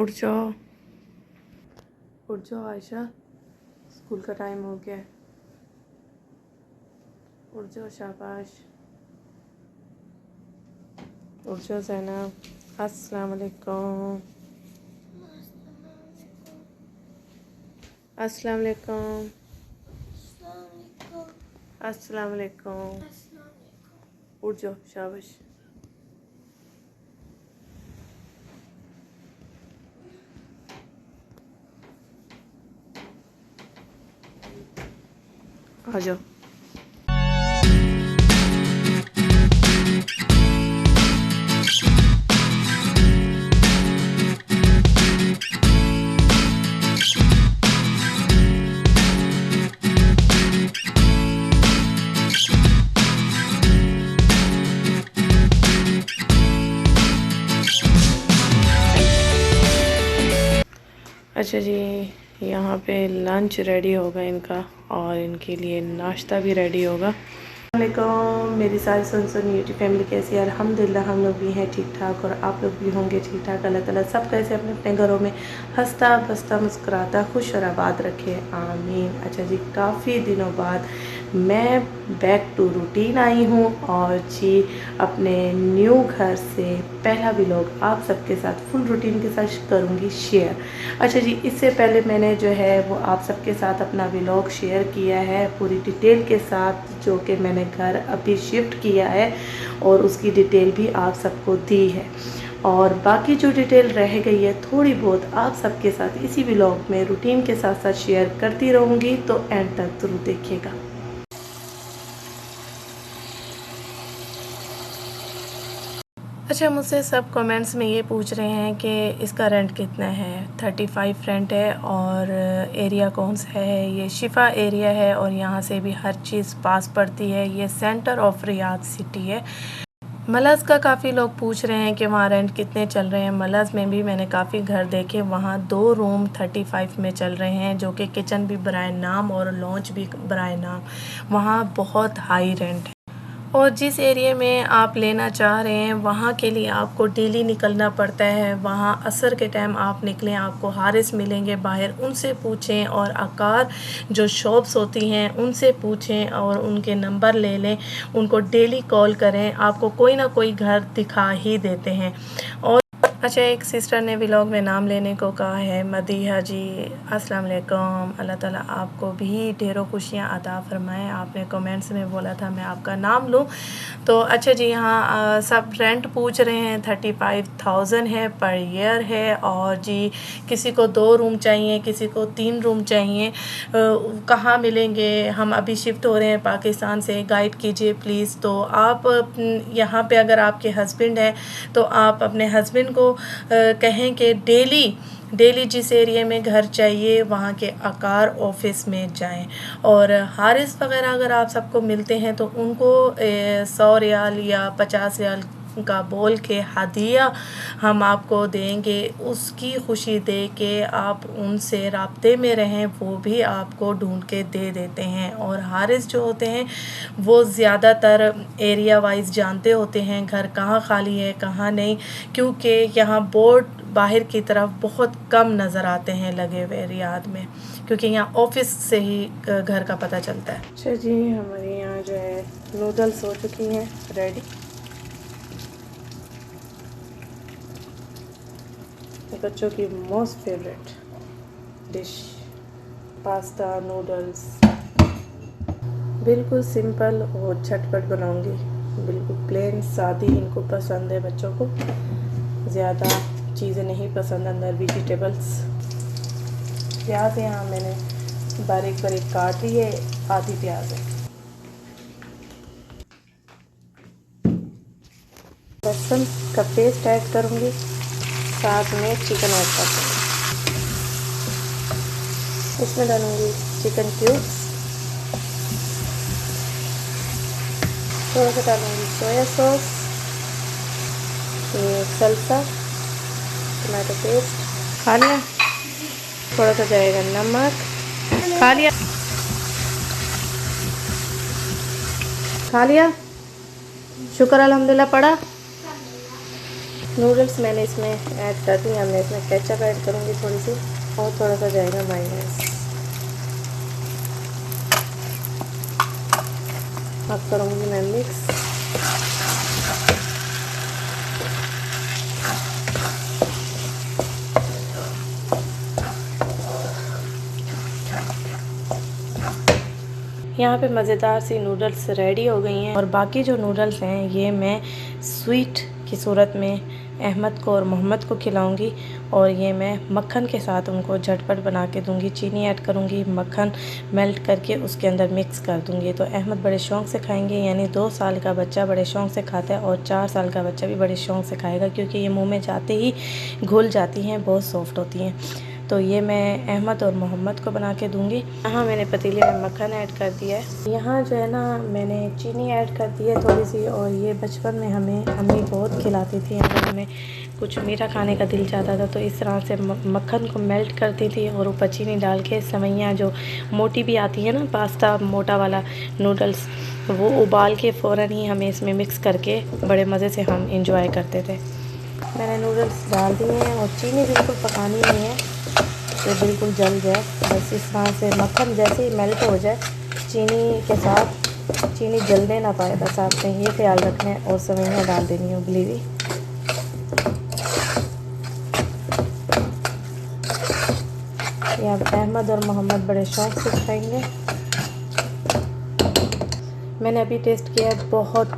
उठ जाओ, उठ जाओ आयशा, स्कूल का टाइम हो गया है। उठ जाओ, शाबाश, उठ जाओ ज़ैनब। अस्सलाम वालेकुम, अस्सलाम वालेकुम, अस्सलाम वालेकुम। उठ जाओ, शाबाश। आ जाओ। अच्छा जी, यहाँ पे लंच रेडी होगा इनका और इनके लिए नाश्ता भी रेडी होगा। अस्सलामुअलैकुम, मेरी सारी सुन यूट्यूब फैमिली कैसी है? अल्हम्दुलिल्लाह हम लोग भी हैं ठीक ठाक और आप लोग भी होंगे ठीक ठाक। अल्लाह ताला सब कैसे अपने अपने घरों में हंसता बसता मुस्कुराता खुश और आबाद रखे, आमीन। अच्छा जी, काफ़ी दिनों बाद मैं बैक टू रूटीन आई हूँ और जी अपने न्यू घर से पहला व्लॉग आप सबके साथ फुल रूटीन के साथ करूँगी शेयर। अच्छा जी, इससे पहले मैंने जो है वो आप सबके साथ अपना व्लॉग शेयर किया है पूरी डिटेल के साथ, जो कि मैंने घर अभी शिफ्ट किया है और उसकी डिटेल भी आप सबको दी है। और बाकी जो डिटेल रह गई है थोड़ी बहुत आप सबके साथ इसी व्लॉग में रूटीन के साथ साथ शेयर करती रहूँगी, तो एंड तक ज़रूर देखिएगा। अच्छा, मुझसे सब कमेंट्स में ये पूछ रहे हैं कि इसका रेंट कितना है। 35 रेंट है और एरिया कौन सा है? ये शिफा एरिया है और यहाँ से भी हर चीज़ पास पड़ती है। ये सेंटर ऑफ रियाद सिटी है। मलज़ का काफ़ी लोग पूछ रहे हैं कि वहाँ रेंट कितने चल रहे हैं। मलज़ में भी मैंने काफ़ी घर देखे, वहाँ 2 रूम 35 में चल रहे हैं, जो कि किचन भी बराए नाम और लॉन्च भी बराए नाम। वहाँ बहुत हाई रेंट है। और जिस एरिया में आप लेना चाह रहे हैं वहाँ के लिए आपको डेली निकलना पड़ता है। वहाँ असर के टाइम आप निकलें, आपको हारिस मिलेंगे बाहर, उनसे पूछें। और आकार जो शॉप्स होती हैं उनसे पूछें और उनके नंबर ले लें, उनको डेली कॉल करें, आपको कोई ना कोई घर दिखा ही देते हैं। और अच्छा, एक सिस्टर ने व्लॉग में नाम लेने को कहा है, मदीहा जी। अस्सलाम वालेकुम, अल्लाह ताला आपको भी ढेरों खुशियाँ अता फरमाएँ। आपने कमेंट्स में बोला था मैं आपका नाम लूँ, तो अच्छा जी, यहाँ सब रेंट पूछ रहे हैं। 35,000 है पर ईयर है। और जी किसी को 2 रूम चाहिए, किसी को 3 रूम चाहिए, कहाँ मिलेंगे? हम अभी शिफ्ट हो रहे हैं पाकिस्तान से, गाइड कीजिए प्लीज़। तो आप यहाँ पे अगर आपके हस्बैंड हैं तो आप अपने हस्बैंड को कहें कि डेली जिस एरिया में घर चाहिए वहाँ के आकार ऑफिस में जाएं। और हारिस वगैरह अगर आप सबको मिलते हैं तो उनको 100 रियाल या 50 रियाल का बोल के हदिया हम आपको देंगे। उसकी खुशी दे के आप उनसे राब्ते में रहें, वो भी आपको ढूंढ के दे देते हैं। और हारिस जो होते हैं वो ज़्यादातर एरिया वाइज जानते होते हैं घर कहाँ खाली है कहाँ नहीं, क्योंकि यहाँ बोर्ड बाहर की तरफ बहुत कम नज़र आते हैं लगे हुए रियाद में, क्योंकि यहाँ ऑफिस से ही घर का पता चलता है। अच्छा जी, हमारे यहाँ जो है नूडल्स हो चुकी हैं रेडी। बच्चों की most favourite dish pasta noodles, बिल्कुल सिंपल और झटपट बनाऊंगी। बिल्कुल प्लेन सादी इनको पसंद है बच्चों को, ज़्यादा चीज़ें नहीं पसंद। अंदर वेजिटेबल्स, प्याज यहाँ मैंने बारीक बारीक काट ली है, आधी प्याज है। लहसुन का पेस्ट ऐड करूँगी, साथ में चिकन ऐड कर दूँगी। इसमें डालूँगी चिकन क्यूब्स, थोड़ा सा डालूँगी सोया सॉस, ये सल्सा, टमाटो पेस्ट, खा लिया। थोड़ा सा जाएगा नमक, खा लिया, खा लिया, शुक्र अल्हम्दुलिल्लाह। पड़ा नूडल्स मैंने इसमें ऐड कर दी। मैं इसमें केचप ऐड करूँगी थोड़ी सी, और थोड़ा सा जाएगा मायोनेज़। अब करूँगी मैं मिक्स। यहाँ पे मज़ेदार सी नूडल्स रेडी हो गई हैं, और बाकी जो नूडल्स हैं ये मैं स्वीट की सूरत में अहमद को और मोहम्मद को खिलाऊंगी, और ये मैं मक्खन के साथ उनको झटपट बना के दूंगी। चीनी ऐड करूंगी, मक्खन मेल्ट करके उसके अंदर मिक्स कर दूंगी। तो अहमद बड़े शौक़ से खाएंगे, यानी 2 साल का बच्चा बड़े शौक़ से खाता है, और 4 साल का बच्चा भी बड़े शौक़ से खाएगा, क्योंकि ये मुँह में जाते ही घुल जाती हैं, बहुत सॉफ्ट होती हैं। तो ये मैं अहमद और मोहम्मद को बना के दूंगी। यहाँ मैंने पतीले में मक्खन ऐड कर दिया है। यहाँ जो है ना मैंने चीनी ऐड कर दी है थोड़ी सी, और ये बचपन में हमें अम्मी बहुत खिलाती थी। अगर हमें कुछ मीठा खाने का दिल चाहता था तो इस तरह से मक्खन को मेल्ट करती थी, और ऊपर चीनी डाल के सेवइयाँ जो मोटी भी आती है ना, पास्ता मोटा वाला नूडल्स, वो उबाल के फ़ौरन ही हमें इसमें मिक्स करके बड़े मज़े से हम इंजॉय करते थे। मैंने नूडल्स डाल दिए हैं, और चीनी बिल्कुल पकानी नहीं है, ये बिल्कुल जल जाए। बस इस तरह से मक्खन जैसे ही मेल्ट हो जाए चीनी के साथ, चीनी जलने ना पाए, बस आपने ये ख्याल रखना है। और सेवइयाँ डाल देनी है उबली हुई। ये अब अहमद और मोहम्मद बड़े शौक़ से खाएंगे। मैंने अभी टेस्ट किया है, बहुत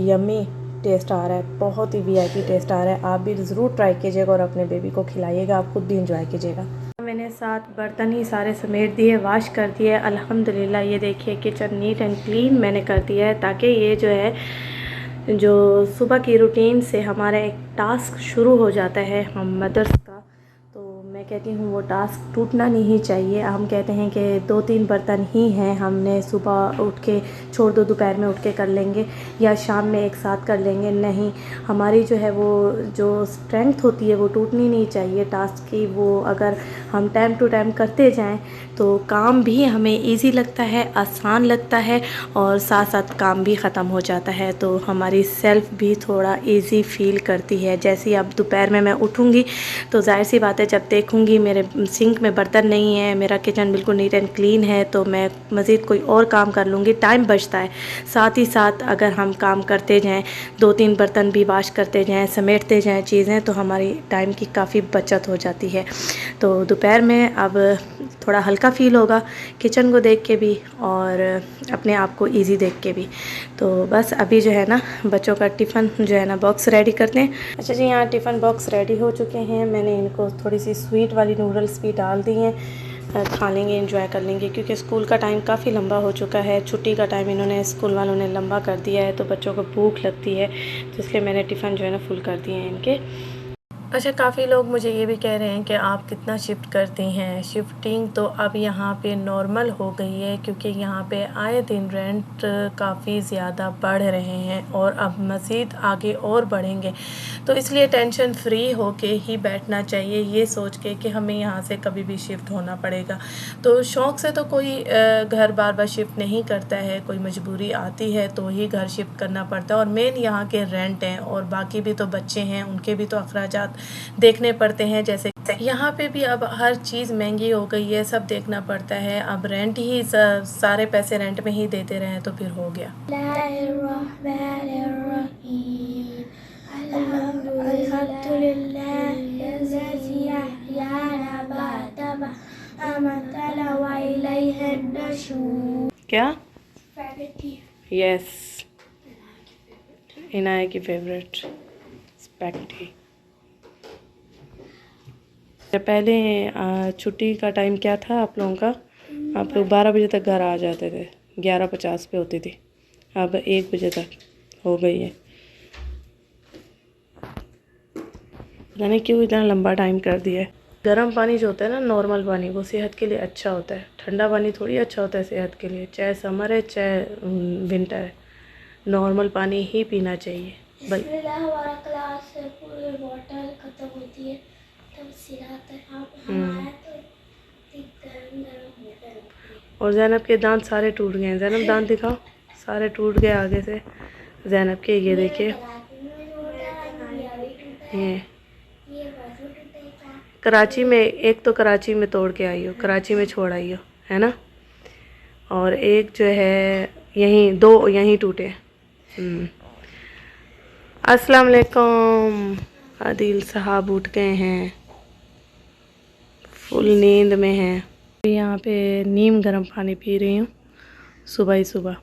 यम्मी टेस्ट आ रहा है, बहुत ही वीआईपी टेस्ट आ रहा है। आप भी ज़रूर ट्राई कीजिएगा और अपने बेबी को खिलाइएगा, आप खुद भी इंजॉय कीजिएगा। मैंने 7 बर्तन ही सारे समेट दिए, वॉश कर दिए अल्हम्दुलिल्लाह। ये देखिए किचन नीट एंड क्लीन मैंने कर दिया है, ताकि ये जो है जो सुबह की रूटीन से हमारा एक टास्क शुरू हो जाता है हम मदर्स का, तो मैं कहती हूँ वो टास्क टूटना नहीं चाहिए। हम कहते हैं कि 2-3 बर्तन ही हैं, हमने सुबह उठ के छोड़ दो, दोपहर में उठ के कर लेंगे, या शाम में एक साथ कर लेंगे। नहीं, हमारी जो है वो जो स्ट्रेंथ होती है वो टूटनी नहीं चाहिए टास्क की। वो अगर हम टाइम टू टाइम करते जाएं तो काम भी हमें इजी लगता है, आसान लगता है, और साथ साथ काम भी ख़त्म हो जाता है। तो हमारी सेल्फ़ भी थोड़ा इजी फील करती है। जैसे अब दोपहर में मैं उठूँगी तो जाहिर सी बात है, जब देखूँगी मेरे सिंक में बर्तन नहीं है, मेरा किचन बिल्कुल नीट एंड क्लीन है, तो मैं मज़ीद कोई और काम कर लूँगी, टाइम बचता है। साथ ही साथ अगर हम काम करते जाएं, 2-3 बर्तन भी वॉश करते जाएं, समेटते जाएं चीज़ें, तो हमारी टाइम की काफ़ी बचत हो जाती है। तो दोपहर में अब थोड़ा हल्का फ़ील होगा किचन को देख के भी, और अपने आप को इजी देख के भी। तो बस अभी जो है ना बच्चों का टिफ़िन जो है ना बॉक्स रेडी करते हैं। अच्छा जी, यहाँ टिफ़िन बॉक्स रेडी हो चुके हैं। मैंने इनको थोड़ी सी स्वीट वाली नूडल्स भी डाल दी हैं, खा लेंगे, एंजॉय कर लेंगे, क्योंकि स्कूल का टाइम काफ़ी लंबा हो चुका है। छुट्टी का टाइम इन्होंने स्कूल वालों ने लंबा कर दिया है, तो बच्चों को भूख लगती है, तो इसलिए मैंने टिफ़िन जो है ना फुल कर दिए हैं इनके। अच्छा, काफ़ी लोग मुझे ये भी कह रहे हैं कि आप कितना शिफ्ट करती हैं। शिफ्टिंग तो अब यहाँ पे नॉर्मल हो गई है, क्योंकि यहाँ पे आए दिन रेंट काफ़ी ज़्यादा बढ़ रहे हैं, और अब मज़ीद आगे और बढ़ेंगे। तो इसलिए टेंशन फ्री होके ही बैठना चाहिए, ये सोच के कि हमें यहाँ से कभी भी शिफ्ट होना पड़ेगा। तो शौक़ से तो कोई घर बार बार शिफ्ट नहीं करता है, कोई मजबूरी आती है तो ही घर शिफ्ट करना पड़ता है। और मेन यहाँ के रेंट हैं, और बाकी भी तो बच्चे हैं, उनके भी तो अखराजात देखने पड़ते हैं। जैसे यहाँ पे भी अब हर चीज़ महंगी हो गई है, सब देखना पड़ता है। अब रेंट ही सारे पैसे रेंट में ही देते रहे तो फिर हो गया। क्या? यस, इनाया की फेवरेट स्पैगेटी। पहले छुट्टी का टाइम क्या था आप लोगों का? आप लोग 12 बजे तक घर आ जाते थे, 11:50 पे होती थी, अब 1 बजे तक हो गई है। पता नहीं क्यों इतना लंबा टाइम कर दिया है। गर्म पानी जो होता है ना, नॉर्मल पानी, वो सेहत के लिए अच्छा होता है। ठंडा पानी थोड़ी अच्छा होता है सेहत के लिए, चाहे समर है चाहे विंटर है, नॉर्मल पानी ही पीना चाहिए। हमारा क्लास पूरी बॉटल खत्म होती है तब सिराता है। और ज़ैनब के दांत सारे टूट गए हैं। ज़ैनब दांत दिखाओ, सारे टूट गए आगे से ज़ैनब के। ये देखिए, ये कराची में, एक तो कराची में तोड़ के आई हो, कराची में छोड़ आई हो, है ना, और एक जो है यहीं, दो यहीं टूटे। अस्सलाम वालेकुम। आदिल साहब उठ गए हैं, फुल नींद में हैं। यहाँ पे नीम गर्म पानी पी रही हूँ सुबह ही सुबह।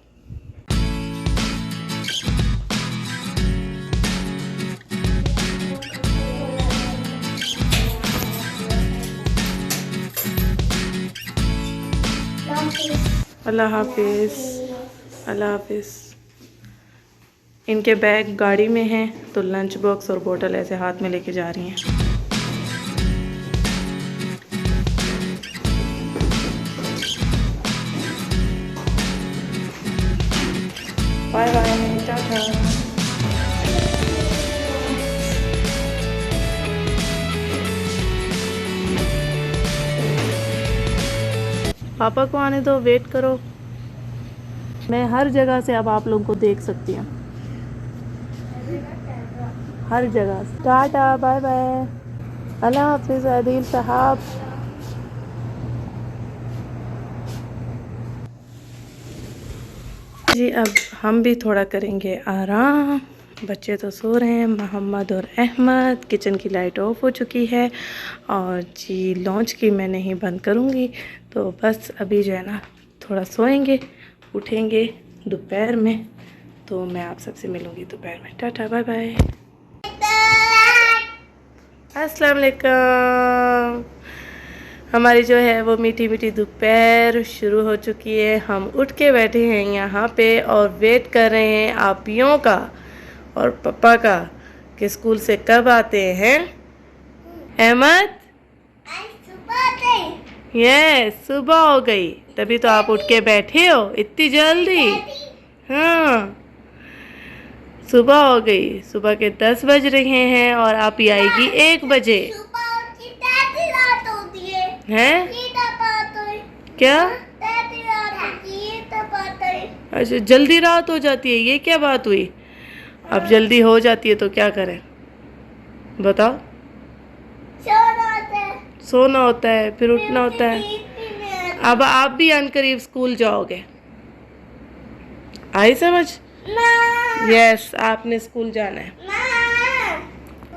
अल्लाह हाफिज़, अल्लाह हाफिज़। इनके बैग गाड़ी में हैं तो लंच बॉक्स और बोतल ऐसे हाथ में लेके जा रही हैं। Bye bye, ta-ta. पापा को आने दो, वेट करो। मैं हर जगह से अब आप लोगों को देख सकती हूँ, हर जगह। टाटा, बाय बाय, अल्लाह हाफिज़ आदिल साहब। जी अब हम भी थोड़ा करेंगे आराम। बच्चे तो सो रहे हैं, मोहम्मद और अहमद। किचन की लाइट ऑफ हो चुकी है और जी लॉन्च की मैं नहीं बंद करूँगी, तो बस अभी जो है ना थोड़ा सोएंगे, उठेंगे दोपहर में, तो मैं आप सबसे मिलूँगी दोपहर में। टाटा, बाय बाय, अस्सलाम वालेकुम। हमारी जो है वो मीठी मीठी दोपहर शुरू हो चुकी है। हम उठ के बैठे हैं यहाँ पे और वेट कर रहे हैं आपियों का और पापा का कि स्कूल से कब आते हैं। अहमद, यस, सुबह हो गई, तभी तो आप उठ के बैठे हो इतनी जल्दी। हाँ, सुबह हो गई, सुबह के 10 बज रहे हैं और आप ही आएगी 1 बजे। हैं? क्या? अच्छा, जल्दी रात हो जाती है, ये क्या बात हुई? अब जल्दी हो जाती है तो क्या करें बताओ? सोना होता है, फिर उठना होता है। अब आप भी अनकरीब स्कूल जाओगे, आई समझ? यस, आपने स्कूल जाना है।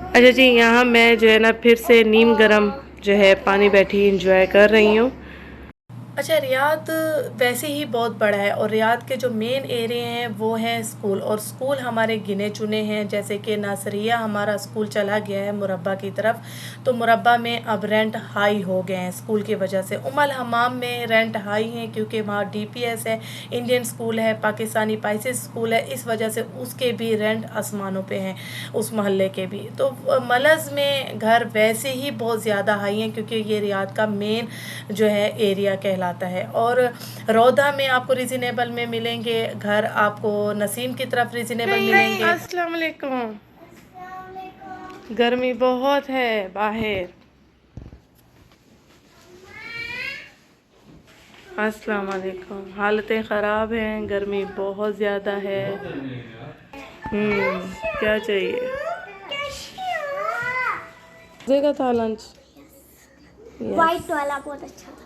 अच्छा जी, यहाँ मैं जो है ना फिर से नीम गरम जो है पानी बैठी इंजॉय कर रही हूँ। अच्छा, रियाद वैसे ही बहुत बड़ा है और रियाद के जो मेन एरिया हैं वो हैं स्कूल, और स्कूल हमारे गिने चुने हैं। जैसे कि नासरिया हमारा स्कूल चला गया है मुरब्बा की तरफ, तो मुरब्बा में अब रेंट हाई हो गए हैं स्कूल की वजह से। उमल हमाम में रेंट हाई हैं क्योंकि वहाँ DPS है, इंडियन स्कूल है, पाकिस्तानी पाइसेस स्कूल है, इस वजह से उसके भी रेंट आसमानों पे हैं, उस मोहल्ले के भी। तो मलज़ में घर वैसे ही बहुत ज़्यादा हाई हैं क्योंकि ये रियाद का मेन जो है एरिया कहलाता है। और रौदा में आपको रिजनेबल में मिलेंगे घर, आपको नसीम की तरफ रिजनेबल मिलेंगे। अस्सलाम वालेकुम। गर्मी बहुत है बाहर। अस्सलाम वालेकुम। हालतें ख़राब हैं, गर्मी बहुत ज़्यादा है। क्या चाहिए? देगा था लंच, वाइट वाला बहुत अच्छा था।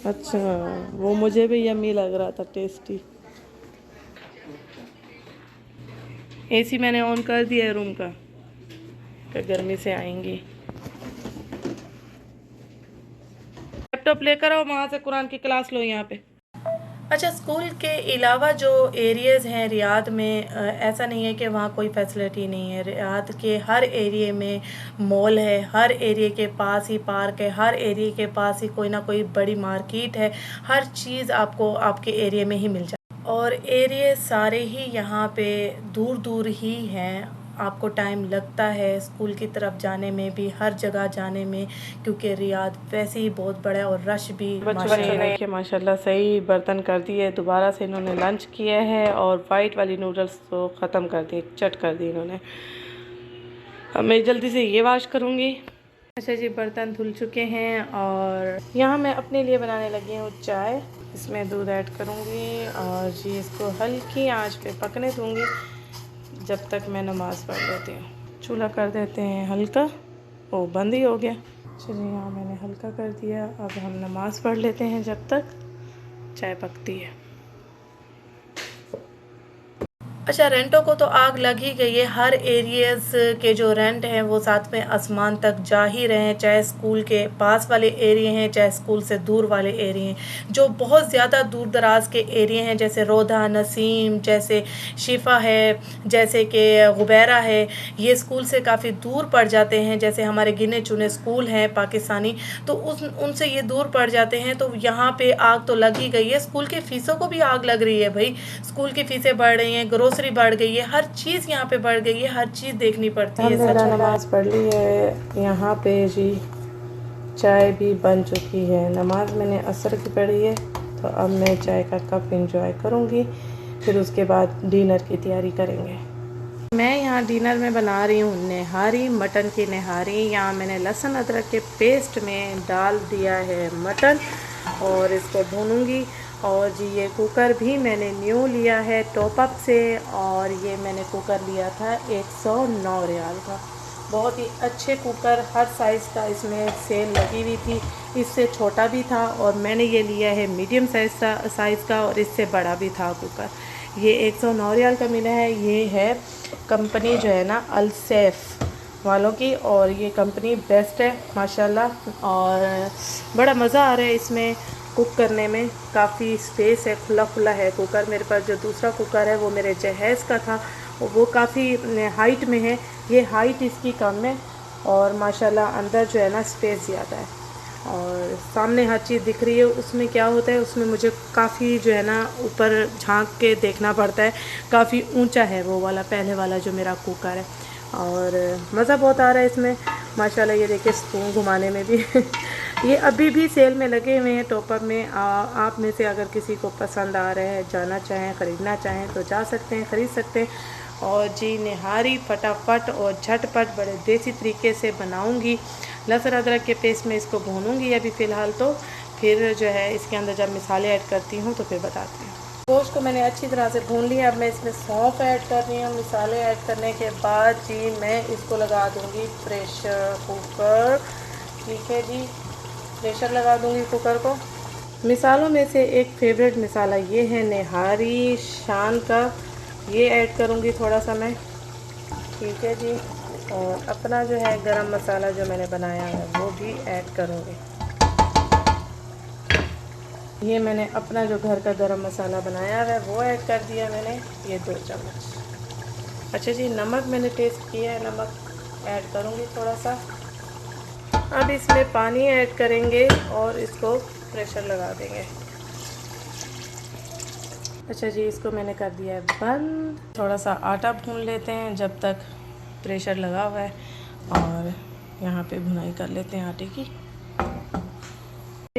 अच्छा, वो मुझे भी यम्मी लग रहा था, टेस्टी। AC मैंने ऑन कर दिया है रूम का, गर्मी से आएंगी। लैपटॉप लेकर आओ, वहाँ से कुरान की क्लास लो यहाँ पे। अच्छा, स्कूल के अलावा जो एरियाज़ हैं रियाद में, ऐसा नहीं है कि वहाँ कोई फैसिलिटी नहीं है। रियाद के हर एरिए में मॉल है, हर एरिए के पास ही पार्क है, हर एरिए के पास ही कोई ना कोई बड़ी मार्केट है। हर चीज़ आपको आपके एरिए में ही मिल जाए, और एरिए सारे ही यहाँ पे दूर दूर ही हैं। आपको टाइम लगता है स्कूल की तरफ जाने में भी, हर जगह जाने में, क्योंकि रियाद वैसे ही बहुत बड़ा है और रश भी माशाल्लाह। माशाल्लाह सही बर्तन कर दिए, दोबारा से इन्होंने लंच किया है और वाइट वाली नूडल्स तो ख़त्म कर दी, चट कर दी इन्होंने। अब मैं जल्दी से ये वॉश करूँगी। अच्छा जी, बर्तन धुल चुके हैं और यहाँ मैं अपने लिए बनाने लगी हूँ चाय। इसमें दूध ऐड करूँगी और जी इसको हल्की आंच पे पकने दूँगी जब तक मैं नमाज़ पढ़ लेती हूँ। चूल्हा कर देते हैं हल्का। ओ बंद ही हो गया। चलिए यहाँ मैंने हल्का कर दिया। अब हम नमाज़ पढ़ लेते हैं जब तक चाय पकती है। अच्छा, रेंटों को तो आग लग ही गई है। हर एरियाज़ के जो रेंट हैं वो साथ में आसमान तक जा ही रहे हैं, चाहे स्कूल के पास वाले एरिया हैं चाहे स्कूल से दूर वाले एरिया हैं। जो बहुत ज़्यादा दूर दराज के एरिया हैं जैसे रोधा, नसीम, जैसे शिफा है, जैसे कि गुबैरा है, ये स्कूल से काफ़ी दूर पड़ जाते हैं। जैसे हमारे गिने चुने स्कूल हैं पाकिस्तानी, तो उनसे ये दूर पड़ जाते हैं। तो यहाँ पे आग तो लग ही गई है। स्कूल की फ़ीसों को भी आग लग रही है भाई। स्कूल की फ़ीसें बढ़ रही हैं, ग्रोसरी बढ़ गई है, हर चीज़ यहाँ पे बढ़ गई है, हर चीज़ देखनी पड़ती है। सच नमाज़ पढ़ ली है। यहाँ पे जी चाय भी बन चुकी है। नमाज मैंने असर की पढ़ी है, तो अब मैं चाय का कप इंजॉय करूँगी। फिर उसके बाद डिनर की तैयारी करेंगे। मैं यहाँ डिनर में बना रही हूँ निहारी, मटन की निहारी। यहाँ मैंने लहसुन अदरक के पेस्ट में डाल दिया है मटन और इसको भूनूंगी। और जी ये कुकर भी मैंने न्यू लिया है टॉप अप से, और ये मैंने कुकर लिया था 109 रियाल का। बहुत ही अच्छे कुकर, हर साइज़ का इसमें सेल लगी हुई थी। इससे छोटा भी था और मैंने ये लिया है मीडियम साइज़ का, और इससे बड़ा भी था कुकर। ये 109 रियाल का मिला है। ये है कंपनी जो है ना अलसेफ वालों की, और ये कंपनी बेस्ट है माशाल्लाह। और बड़ा मज़ा आ रहा है इसमें कुक करने में। काफ़ी स्पेस है, खुला खुला है कुकर। मेरे पास जो दूसरा कुकर है वो मेरे जहेज़ का था, वो काफ़ी हाइट में है। ये हाइट इसकी कम है और माशाल्लाह अंदर जो है ना स्पेस ज़्यादा है, और सामने हर चीज़ दिख रही है। उसमें क्या होता है, उसमें मुझे काफ़ी जो है ना ऊपर झांक के देखना पड़ता है। काफ़ी ऊंचा है वो वाला, पहले वाला जो मेरा कुकर है। और मज़ा बहुत आ रहा है इसमें माशाल्लाह। ये देखिए स्पून घुमाने में भी ये अभी भी सेल में लगे हुए हैं टॉप अप में। आप में से अगर किसी को पसंद आ रहा है, जाना चाहें, ख़रीदना चाहें तो जा सकते हैं, ख़रीद सकते हैं। और जी निहारी फटाफट और झटपट बड़े देसी तरीके से बनाऊंगी। लहसुन अदरक के पेस्ट में इसको भूनूंगी अभी फ़िलहाल तो। फिर जो है इसके अंदर जब मिसाले ऐड करती हूँ तो फिर बताती हूँ। गोश्त को मैंने अच्छी तरह से भून लिया। अब मैं इसमें सौंफ ऐड कर रही हूँ। मिसाले ऐड करने के बाद जी मैं इसको लगा दूँगी प्रेशर कुकर। ठीक है जी, प्रेशर लगा दूँगी कुकर को। मिसालों में से एक फेवरेट मिसाला ये है निहारी शान का, ये ऐड करूँगी थोड़ा सा मैं। ठीक है जी, और अपना जो है गरम मसाला जो मैंने बनाया है वो भी ऐड करूँगी। ये मैंने अपना जो घर का गरम मसाला बनाया है वो ऐड कर दिया मैंने, ये 2 चम्मच। अच्छा जी, नमक मैंने टेस्ट किया है, नमक ऐड करूँगी थोड़ा सा। अब इसमें पानी ऐड करेंगे और इसको प्रेशर लगा देंगे। अच्छा जी, इसको मैंने कर दिया है बंद। थोड़ा सा आटा भून लेते हैं जब तक प्रेशर लगा हुआ है, और यहाँ पे भुनाई कर लेते हैं आटे की।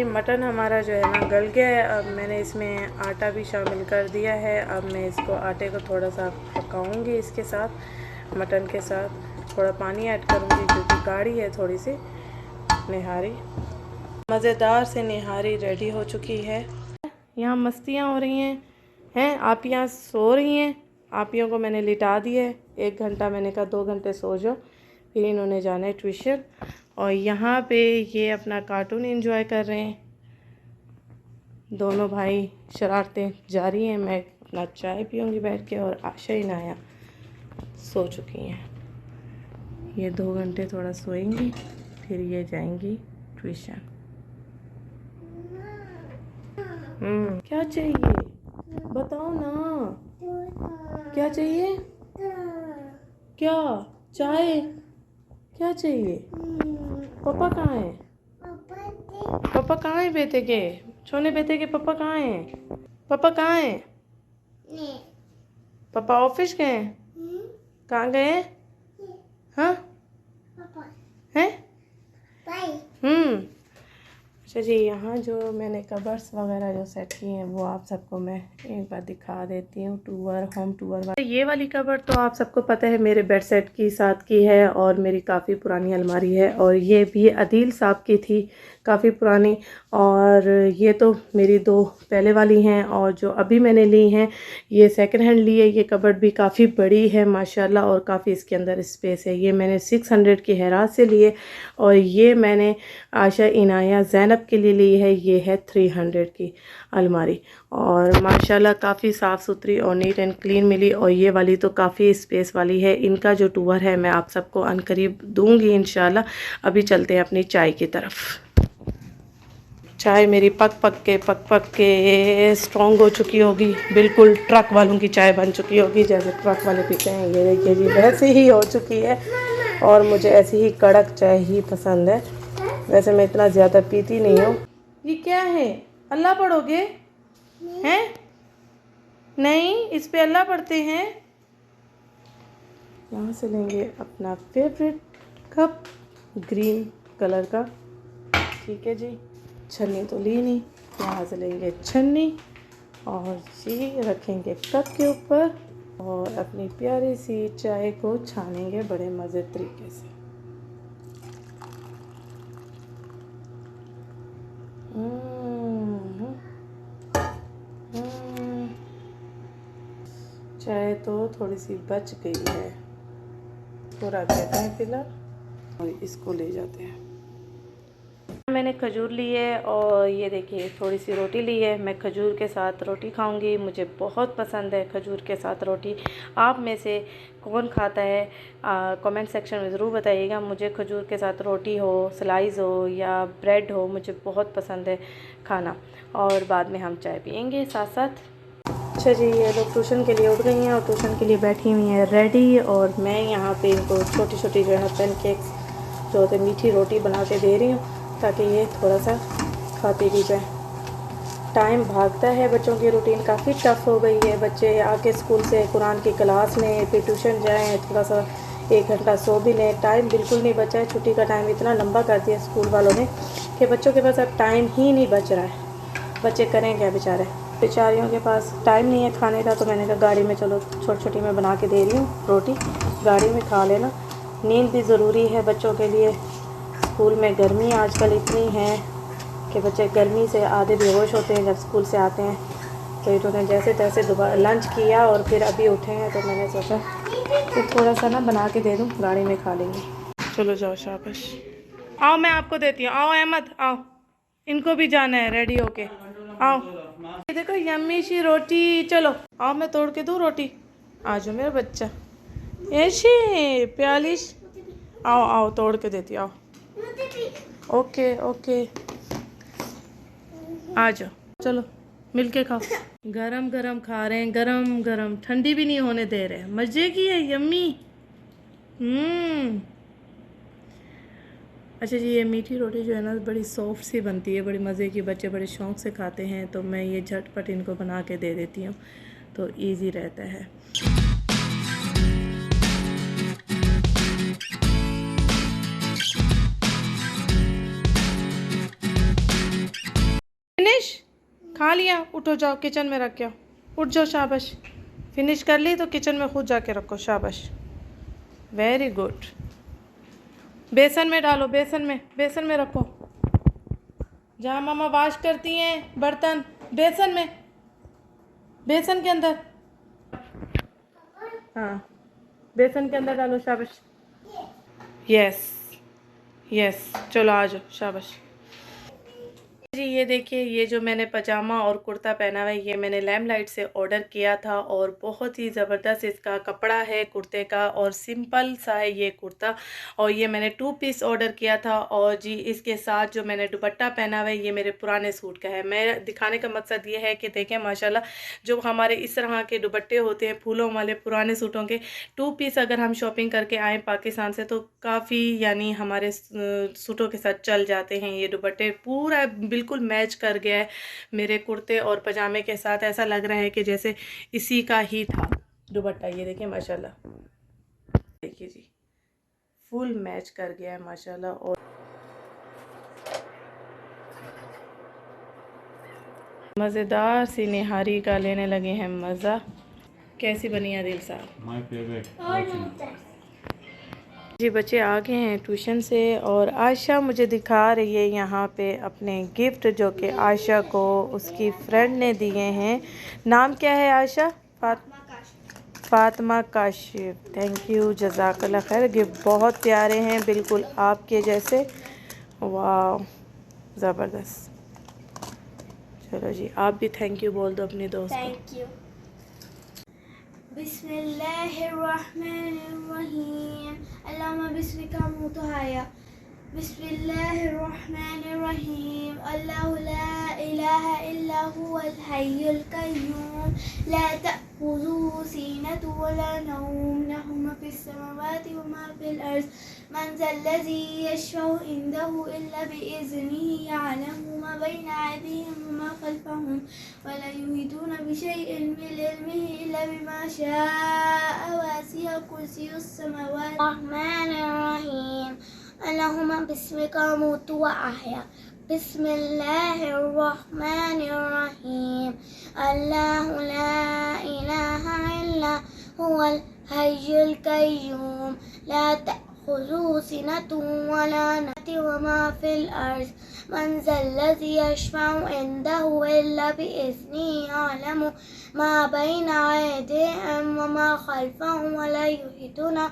मटन हमारा जो है ना गल गया है। अब मैंने इसमें आटा भी शामिल कर दिया है। अब मैं इसको आटे को थोड़ा सा पकाऊंगी इसके साथ, मटन के साथ। थोड़ा पानी ऐड करूँगी क्योंकि गाढ़ी है थोड़ी सी निहारी। मज़ेदार से निहारी रेडी हो चुकी है। यहाँ मस्तियाँ हो रही हैं आप यहाँ सो रही हैं। आपियों को मैंने लिटा दिया है। 1 घंटा, मैंने कहा 2 घंटे सो जाओ, फिर इन्होंने जाना है ट्यूशन। और यहाँ पे ये अपना कार्टून एंजॉय कर रहे हैं। दोनों भाई शरारतें जारी हैं। मैं अपना चाय पीऊँगी बैठ के, और आशा ही नाया सो चुकी हैं। ये 2 घंटे थोड़ा सोएंगी, फिर ये जाएंगी ट्यूशन। क्या चाहिए बताओ ना, क्या चाहिए? क्या चाय? क्या चाहिए? पापा कहाँ है? पापा कहाँ है बेटे के? छोने बेटे के पापा कहाँ हैं? पापा कहाँ हैं? पापा ऑफिस गए हैं? कहाँ गए हैं? हाँ हैं? अच्छा जी, यहाँ जो मैंने कबर्स वगैरह जो सेट की हैं वो आप सबको मैं एक बार दिखा देती हूँ। Home tour. ये वाली कबर तो आप सबको पता है मेरे बेड सेट की साथ की है, और मेरी काफ़ी पुरानी अलमारी है। और ये भी अदील साहब की थी काफ़ी पुरानी। और ये तो मेरी 2 पहले वाली हैं, और जो अभी मैंने ली हैं ये सेकंड हैंड ली है। ये कबर्ड भी काफ़ी बड़ी है माशाल्लाह, और काफ़ी इसके अंदर स्पेस है। ये मैंने 600 की हेरात से लिए, और ये मैंने आशा, इनाया, ज़ैनब के लिए ली है। ये है 300 की अलमारी, और माशाल्लाह काफ़ी साफ़ सुथरी और नीट एंड क्लीन मिली। और ये वाली तो काफ़ी स्पेस वाली है। इनका जो टूर है मैं आप सबको अनकरीब दूंगी इंशाल्लाह। अभी चलते हैं अपनी चाय की तरफ। चाय मेरी पक पक के स्ट्रॉन्ग हो चुकी होगी, बिल्कुल ट्रक वालों की चाय बन चुकी होगी, जैसे ट्रक वाले पीते हैं। ये देखिए जी, वैसे ही हो चुकी है। और मुझे ऐसी ही कड़क चाय ही पसंद है। वैसे मैं इतना ज़्यादा पीती नहीं हूँ। ये क्या है, अल्लाह पढ़ोगे हैं? नहीं, इस पे अल्लाह पढ़ते हैं। यहाँ से लेंगे अपना फेवरेट कप, ग्रीन कलर का। ठीक है जी, छन्नी तो ली नहीं, यहाँ से लेंगे छन्नी और जी रखेंगे कप के ऊपर, और अपनी प्यारी सी चाय को छानेंगे बड़े मज़े तरीके से। चाय तो थोड़ी सी बच गई है, इसको रख देते हैं फिलहाल और इसको ले जाते हैं। मैंने खजूर ली है, और ये देखिए थोड़ी सी रोटी ली है। मैं खजूर के साथ रोटी खाऊंगी, मुझे बहुत पसंद है खजूर के साथ रोटी। आप में से कौन खाता है कमेंट सेक्शन में ज़रूर बताइएगा। मुझे खजूर के साथ रोटी हो, स्लाइस हो या ब्रेड हो, मुझे बहुत पसंद है खाना। और बाद में हम चाय पियेंगे साथ साथ। अच्छा जी, ये लोग ट्यूशन के लिए उठ गई हैं और ट्यूशन के लिए बैठी हुई हैं रेडी। और मैं यहाँ पे इनको छोटी छोटी जो है पैनकेक्स जो होते मीठी रोटी बना के दे रही हूँ, ताकि ये थोड़ा सा खाते भी जाए। टाइम भागता है, बच्चों की रूटीन काफ़ी टफ़ हो गई है। बच्चे आके स्कूल से कुरान की क्लास में, फिर ट्यूशन जाएँ, थोड़ा सा 1 घंटा सो भी लें। टाइम बिल्कुल नहीं बचा है। छुट्टी का टाइम इतना लंबा कर दिया स्कूल वालों ने कि बच्चों के पास अब टाइम ही नहीं बच रहा है। बच्चे करें क्या बेचारियों के पास टाइम नहीं है खाने का। तो मैंने कहा गाड़ी में चलो छोटी छोटी मैं बना के दे रही हूँ रोटी, गाड़ी में खा लेना। नींद भी ज़रूरी है बच्चों के लिए। स्कूल में गर्मी आजकल इतनी है कि बच्चे गर्मी से आधे बेहोश होते हैं जब स्कूल से आते हैं। तो इन्होंने जैसे तैसे दोबारा लंच किया और फिर अभी उठे हैं, तो मैंने सोचा कि थोड़ा सा ना बना के दे दूँ, गाड़ी में खा लेंगे। चलो जाओ, शाबाश। आओ मैं आपको देती हूँ, आओ अहमद आओ, इनको भी जाना है रेडी होके। आओ, ये देखो यम्मी सी रोटी। चलो आओ मैं तोड़ के दूँ रोटी। आ जाओ मेरा बच्चा, ऐसे प्यालिश। आओ आओ तोड़ के देती, आओ। ओके ओके, आ जाओ, चलो मिलके खाओ। गरम गरम खा रहे हैं, गरम गरम, ठंडी भी नहीं होने दे रहे। मज़े की है, यम्मी। अच्छा जी, ये मीठी रोटी जो है ना बड़ी सॉफ्ट सी बनती है, बड़ी मज़े की, बच्चे बड़े शौक़ से खाते हैं। तो मैं ये झटपट इनको बना के दे देती हूँ, तो इजी रहता है। फिनिश खा लिया, उठो जाओ किचन में रख के आओ। उठ जाओ, शाबाश। फिनिश कर ली तो किचन में खुद जाके रखो, शाबाश, वेरी गुड। बेसन में डालो, बेसन में रखो, जहाँ मामा वाश करती हैं बर्तन, बेसन के अंदर। हाँ, बेसन के अंदर डालो, शाबाश। यस यस, चलो आ जाओ, शाबाश जी। ये देखिए, ये जो मैंने पजामा और कुर्ता पहना हुआ है, ये मैंने लैम्पलाइट से ऑर्डर किया था, और बहुत ही ज़बरदस्त इसका कपड़ा है कुर्ते का, और सिंपल सा है ये कुर्ता। और ये मैंने 2 पीस ऑर्डर किया था। और जी इसके साथ जो मैंने दुपट्टा पहना हुआ है, ये मेरे पुराने सूट का है। मैं दिखाने का मकसद ये है कि देखें माशाल्लाह, जो हमारे इस तरह के दुपट्टे होते हैं फूलों वाले पुराने सूटों के, 2 पीस अगर हम शॉपिंग करके आएँ पाकिस्तान से, तो काफ़ी यानी हमारे सूटों के साथ चल जाते हैं। ये दुपट्टे पूरा बिल्कुल मैच कर गया है मेरे कुर्ते और पजामे के साथ। ऐसा लग रहा है कि जैसे इसी का ही था दुपट्टा। ये देखिए माशाल्लाह, देखिए जी, फुल मैच कर गया है माशाल्लाह। और मज़ेदार सी निहारी का लेने लगे हैं मज़ा। कैसी बनी आदिल साहब? My favourite. जी बच्चे आ गए हैं ट्यूशन से और आयशा मुझे दिखा रही है यहाँ पे अपने गिफ्ट जो कि आयशा को उसकी फ्रेंड ने दिए हैं। नाम क्या है आयशा? फातिमा काशिफ। थैंक यू, जज़ाकल्लाह खैर। गिफ्ट बहुत प्यारे हैं, बिल्कुल आपके जैसे। वाह, ज़बरदस्त। चलो जी, आप भी थैंक यू बोल दो अपनी दोस्त को। Thank you. बिस्मिल्लाहिर्रहमानिर्रहीम। अल्लाहुम्मा बिस्मिका मुतहया। बिस्मिल्लाहिर्रहमानिर्रहीम। अल्लाहु ला इलाहा इल्ला हुवल हय्युल कय्यूम ला तअखुज़ुहु सिनतु वला नौम लहु मा फिस समावाति व मा फिल अर्ज़ मन ज़ल्लज़ी यशफ़अु इंदहु इल्ला बिइज़्निही यअलमु मा बैना अयदीहिम व मा ख़ल्फ़हुम व ला युहीतूना बिशैइन मिन इल्मिही इल्ला बिमा शाअ वसिअ कुर्सियुस समावाति रहमानिर रहीम। अल्लाहुम्मा बिस्मिका अमूतु व अहया। बिस्मिल्लाहिर्रहमानिर्रहीम। अल्लाहु ला इलाहा इल्ला हुवल हय्युल कय्यूम ला तअखुज़ुहु सिनतुन वला नौम व मा फिल अर्ज़ मन ज़ल्लज़ी यशफ़अु इंदहु इल्ला बिइज़्निही यअलमु मा बैना अयदीहिम व मा ख़ल्फ़हुम व ला युहीतूना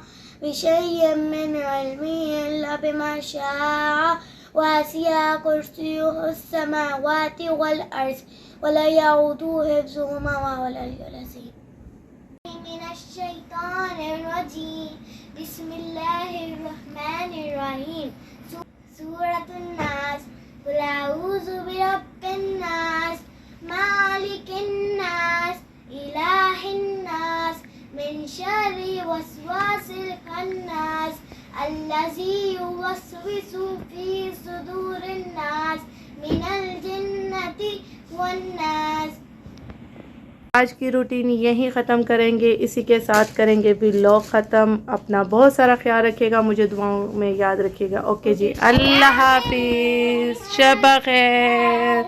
बिशैइन मिन इल्मिही इल्ला बिमा शाअ वसिअ कुर्सियुहुस समावाति वल अर्ज़ व ला यऊदुहु हिफ्ज़ुहुमा व हुवल अलियुल अज़ीम। मिनश शैतानिर रजीम। बिस्मिल्लाहिर्रहमानिर्रहीम। सूरतुन नास। कुल अऊज़ु बिरब्बिन नास मालिकिन नास इलाहिन नास मिन शर्रि वस्वासिल खन्नास अल्लज़ी युवस्विसु फी सुदूरिन नास मिनल जिन्नति वन नास। आज की रूटीन यहीं ख़त्म करेंगे, इसी के साथ करेंगे व्लॉग ख़त्म। अपना बहुत सारा ख्याल रखिएगा, मुझे दुआओं में याद रखिएगा। ओके जी, अल्लाह हाफिज़, शब खैर।